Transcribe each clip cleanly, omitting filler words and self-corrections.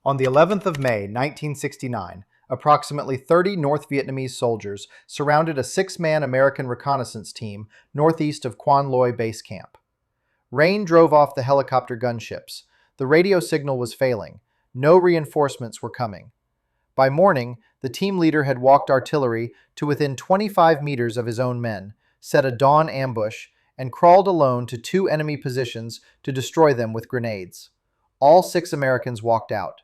On the 11th of May, 1969, approximately 30 North Vietnamese soldiers surrounded a six-man American reconnaissance team northeast of Quan Loi Base Camp. Rain drove off the helicopter gunships. The radio signal was failing. No reinforcements were coming. By morning, the team leader had walked artillery to within 25 meters of his own men, set a dawn ambush, and crawled alone to two enemy positions to destroy them with grenades. All 6 Americans walked out.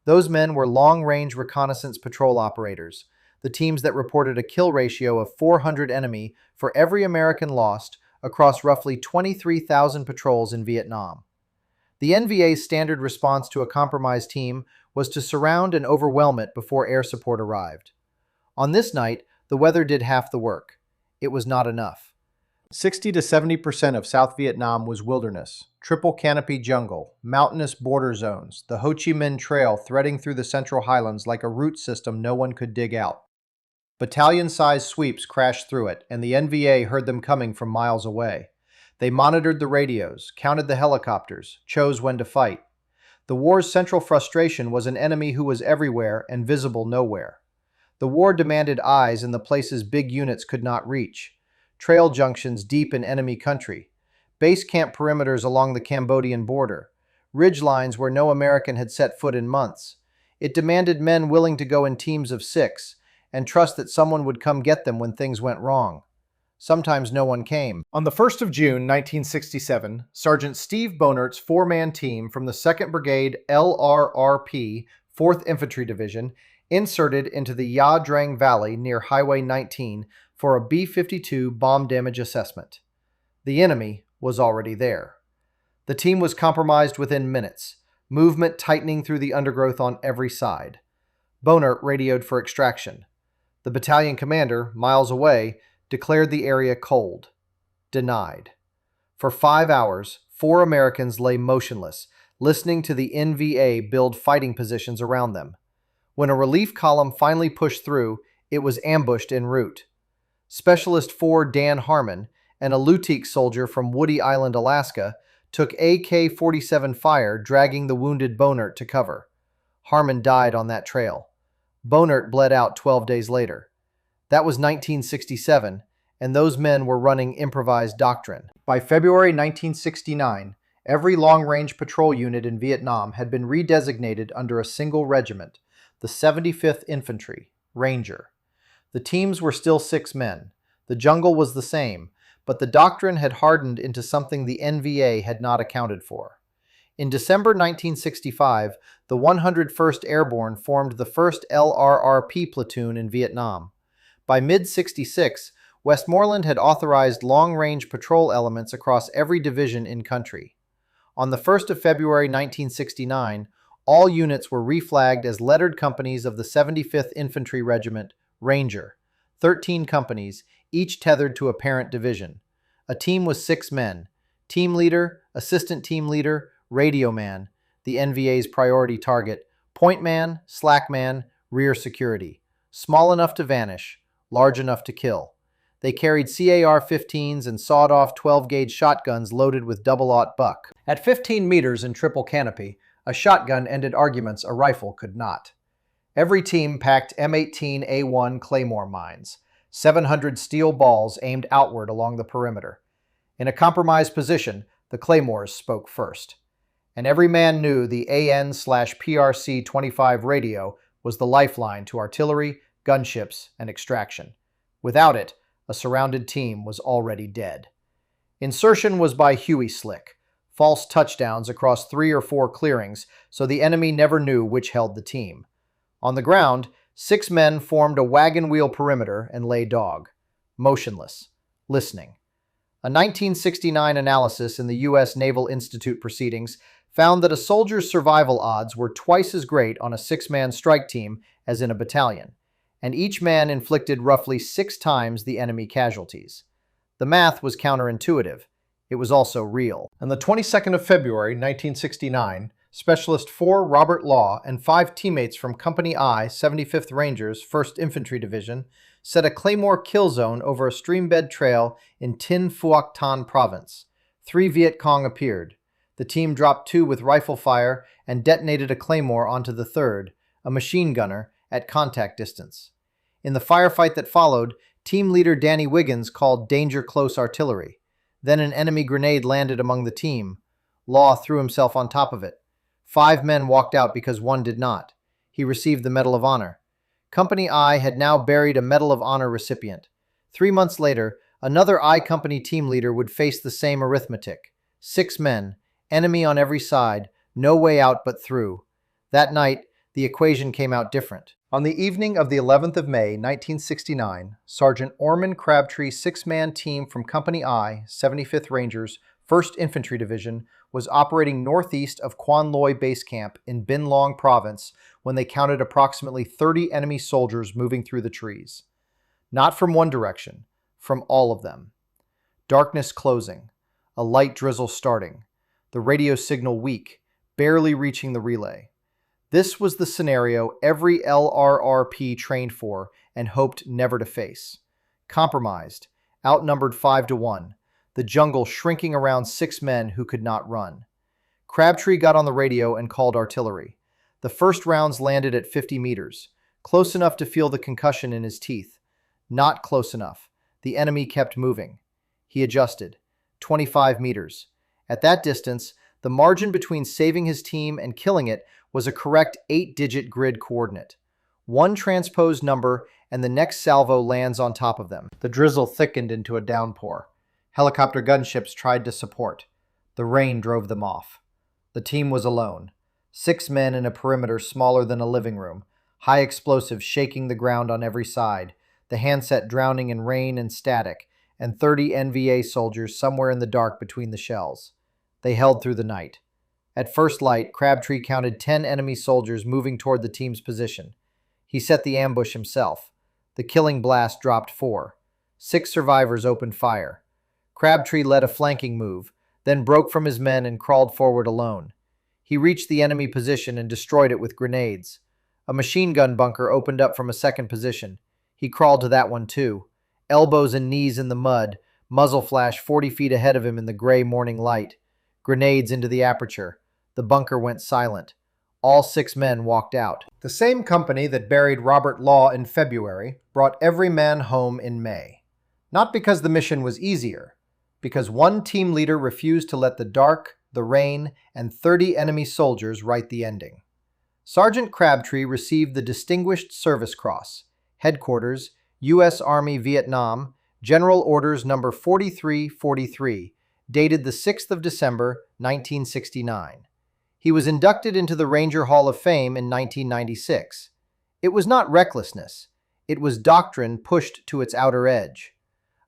Those men were Long Range Reconnaissance Patrol operators, the teams that reported a kill ratio of 400 enemy for every American lost across roughly 23,000 patrols in Vietnam. The NVA's standard response to a compromised team was to surround and overwhelm it before air support arrived. On this night, the weather did half the work. It was not enough. 60 to 70% of South Vietnam was wilderness, triple-canopy jungle, mountainous border zones, the Ho Chi Minh Trail threading through the Central Highlands like a root system no one could dig out. Battalion-sized sweeps crashed through it, and the NVA heard them coming from miles away. They monitored the radios, counted the helicopters, chose when to fight. The war's central frustration was an enemy who was everywhere and visible nowhere. The war demanded eyes in the places big units could not reach. Trail junctions deep in enemy country, base camp perimeters along the Cambodian border, ridge lines where no American had set foot in months. It demanded men willing to go in teams of 6 and trust that someone would come get them when things went wrong. Sometimes no one came. On the 1st of June, 1967, Sergeant Steve Bonert's 4-man team from the 2nd Brigade LRRP, 4th Infantry Division, inserted into the Ya Drang Valley near Highway 19 for a B-52 bomb damage assessment. The enemy was already there. The team was compromised within minutes, movement tightening through the undergrowth on every side. Bonert radioed for extraction. The battalion commander, miles away, declared the area cold. Denied. For 5 hours, 4 Americans lay motionless, listening to the NVA build fighting positions around them. When a relief column finally pushed through, it was ambushed en route. Specialist 4 Dan Harmon, an Alutiiq soldier from Woody Island, Alaska, took AK-47 fire, dragging the wounded Bonert to cover. Harmon died on that trail. Bonert bled out 12 days later. That was 1967, and those men were running improvised doctrine. By February 1969, every long-range patrol unit in Vietnam had been redesignated under a single regiment, the 75th Infantry, Ranger. The teams were still 6 men. The jungle was the same, but the doctrine had hardened into something the NVA had not accounted for. In December 1965, the 101st Airborne formed the first LRRP platoon in Vietnam. By mid-66, Westmoreland had authorized long-range patrol elements across every division in country. On the 1st of February 1969, all units were reflagged as lettered companies of the 75th Infantry Regiment, Ranger, 13 companies, each tethered to a parent division. A team was 6 men, team leader, assistant team leader, radio man, the NVA's priority target, point man, slack man, rear security, small enough to vanish, large enough to kill. They carried CAR-15s and sawed-off 12-gauge shotguns loaded with double-aught buck. At 15 meters in triple canopy, a shotgun ended arguments a rifle could not. Every team packed M18A1 claymore mines, 700 steel balls aimed outward along the perimeter. In a compromised position, the claymores spoke first. And every man knew the AN/PRC-25 radio was the lifeline to artillery, gunships, and extraction. Without it, a surrounded team was already dead. Insertion was by Huey Slick, false touchdowns across 3 or 4 clearings so the enemy never knew which held the team. On the ground, 6 men formed a wagon wheel perimeter and lay dog, motionless, listening. A 1969 analysis in the U.S. Naval Institute proceedings found that a soldier's survival odds were twice as great on a 6-man strike team as in a battalion, and each man inflicted roughly 6 times the enemy casualties. The math was counterintuitive. It was also real. On the 22nd of February, 1969, Specialist 4 Robert Law and 5 teammates from Company I, 75th Rangers, 1st Infantry Division, set a claymore kill zone over a streambed trail in Tin Phuoc Tan Province. 3 Viet Cong appeared. The team dropped 2 with rifle fire and detonated a claymore onto the third, a machine gunner, at contact distance. In the firefight that followed, team leader Danny Wiggins called danger close artillery. Then an enemy grenade landed among the team. Law threw himself on top of it. 5 men walked out because 1 did not. He received the Medal of Honor. Company I had now buried a Medal of Honor recipient. 3 months later, another I Company team leader would face the same arithmetic. 6 men, enemy on every side, no way out but through. That night, the equation came out different. On the evening of the 11th of May, 1969, Sergeant Orman Crabtree's 6-man team from Company I, 75th Rangers, 1st Infantry Division, was operating northeast of Quan Loy Base Camp in Bin Long Province when they counted approximately 30 enemy soldiers moving through the trees. Not from one direction, from all of them. Darkness closing, a light drizzle starting, the radio signal weak, barely reaching the relay. This was the scenario every LRRP trained for and hoped never to face. Compromised, outnumbered 5-1, the jungle shrinking around 6 men who could not run. Crabtree got on the radio and called artillery. The first rounds landed at 50 meters, close enough to feel the concussion in his teeth. Not close enough. The enemy kept moving. He adjusted. 25 meters. At that distance, the margin between saving his team and killing it was a correct 8-digit grid coordinate. 1 transposed number and the next salvo lands on top of them. The drizzle thickened into a downpour. Helicopter gunships tried to support. The rain drove them off. The team was alone. 6 men in a perimeter smaller than a living room, high explosives shaking the ground on every side, the handset drowning in rain and static, and 30 NVA soldiers somewhere in the dark between the shells. They held through the night. At first light, Crabtree counted 10 enemy soldiers moving toward the team's position. He set the ambush himself. The killing blast dropped 4. 6 survivors opened fire. Crabtree led a flanking move, then broke from his men and crawled forward alone. He reached the enemy position and destroyed it with grenades. A machine gun bunker opened up from a second position. He crawled to that one too. Elbows and knees in the mud, muzzle flash 40 feet ahead of him in the gray morning light. Grenades into the aperture. The bunker went silent. All 6 men walked out. The same company that buried Robert Law in February brought every man home in May. Not because the mission was easier, because one team leader refused to let the dark, the rain, and 30 enemy soldiers write the ending. Sergeant Crabtree received the Distinguished Service Cross, Headquarters, U.S. Army Vietnam, General Orders No. 4343, dated the 6th of December, 1969. He was inducted into the Ranger Hall of Fame in 1996. It was not recklessness. It was doctrine pushed to its outer edge.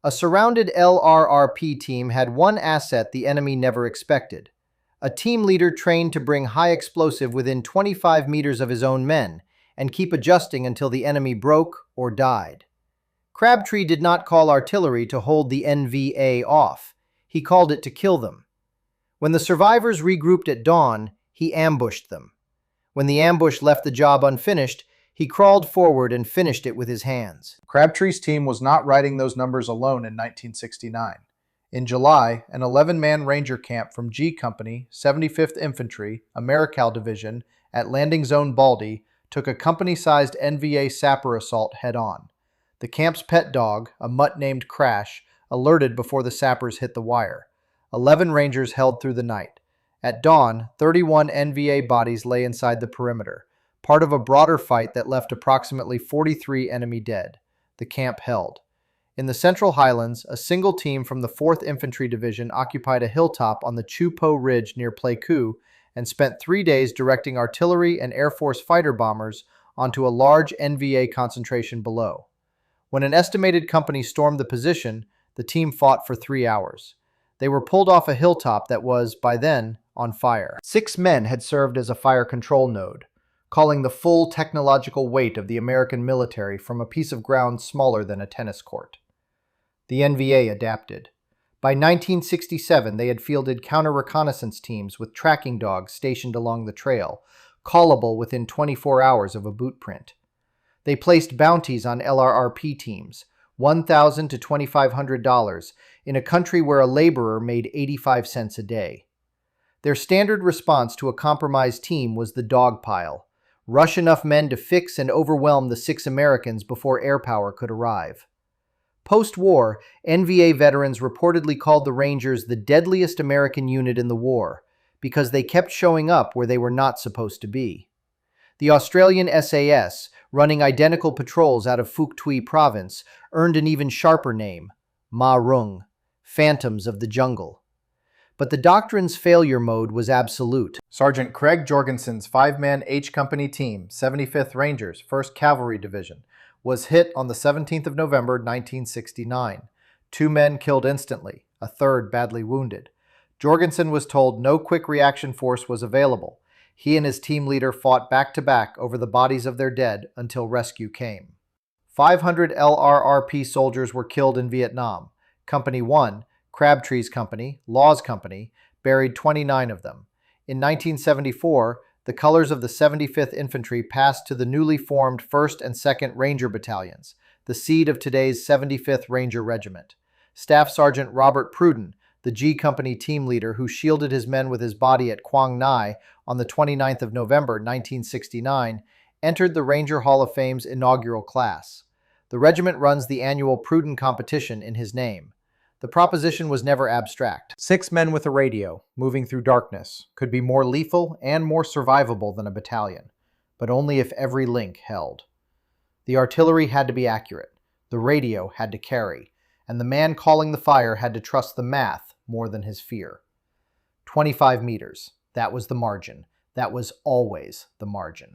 A surrounded LRRP team had one asset the enemy never expected. A team leader trained to bring high explosive within 25 meters of his own men and keep adjusting until the enemy broke or died. Crabtree did not call artillery to hold the NVA off. He called it to kill them. When the survivors regrouped at dawn, he ambushed them. When the ambush left the job unfinished, he crawled forward and finished it with his hands. Crabtree's team was not writing those numbers alone in 1969. In July, an 11-man Ranger camp from G Company, 75th Infantry, Americal Division, at Landing Zone Baldy, took a company-sized NVA sapper assault head-on. The camp's pet dog, a mutt named Crash, alerted before the sappers hit the wire. 11 Rangers held through the night. At dawn, 31 NVA bodies lay inside the perimeter, part of a broader fight that left approximately 43 enemy dead. The camp held. In the Central Highlands, a single team from the 4th Infantry Division occupied a hilltop on the Chu Po Ridge near Pleiku and spent 3 days directing artillery and Air Force fighter bombers onto a large NVA concentration below. When an estimated company stormed the position, the team fought for 3 hours. They were pulled off a hilltop that was, by then, on fire. 6 men had served as a fire control node, calling the full technological weight of the American military from a piece of ground smaller than a tennis court. The NVA adapted. By 1967, they had fielded counter-reconnaissance teams with tracking dogs stationed along the trail, callable within 24 hours of a boot print. They placed bounties on LRRP teams, $1,000 to $2,500, in a country where a laborer made 85 cents a day. Their standard response to a compromised team was the dog pile. Rush enough men to fix and overwhelm the 6 Americans before air power could arrive. Post-war, NVA veterans reportedly called the Rangers the deadliest American unit in the war because they kept showing up where they were not supposed to be. The Australian SAS, running identical patrols out of Phuoc Tuy province, earned an even sharper name, Ma Rung, Phantoms of the Jungle. But the Doctrine's failure mode was absolute. Sergeant Craig Jorgensen's 5-man H Company team, 75th Rangers, 1st Cavalry Division, was hit on the 17th of November 1969. 2 men killed instantly, a 3rd badly wounded. Jorgensen was told no quick reaction force was available. He and his team leader fought back-to-back over the bodies of their dead until rescue came. 500 LRRP soldiers were killed in Vietnam. Company 1, Crabtree's company, Law's company, buried 29 of them. In 1974, the colors of the 75th Infantry passed to the newly formed 1st and 2nd Ranger Battalions, the seed of today's 75th Ranger Regiment. Staff Sergeant Robert Pruden, the G Company team leader who shielded his men with his body at Quang Ngai on the 29th of November 1969, entered the Ranger Hall of Fame's inaugural class. The regiment runs the annual Pruden competition in his name. The proposition was never abstract. 6 men with a radio, moving through darkness, could be more lethal and more survivable than a battalion, but only if every link held. The artillery had to be accurate, the radio had to carry, and the man calling the fire had to trust the math more than his fear. 25 meters, that was the margin. That was always the margin.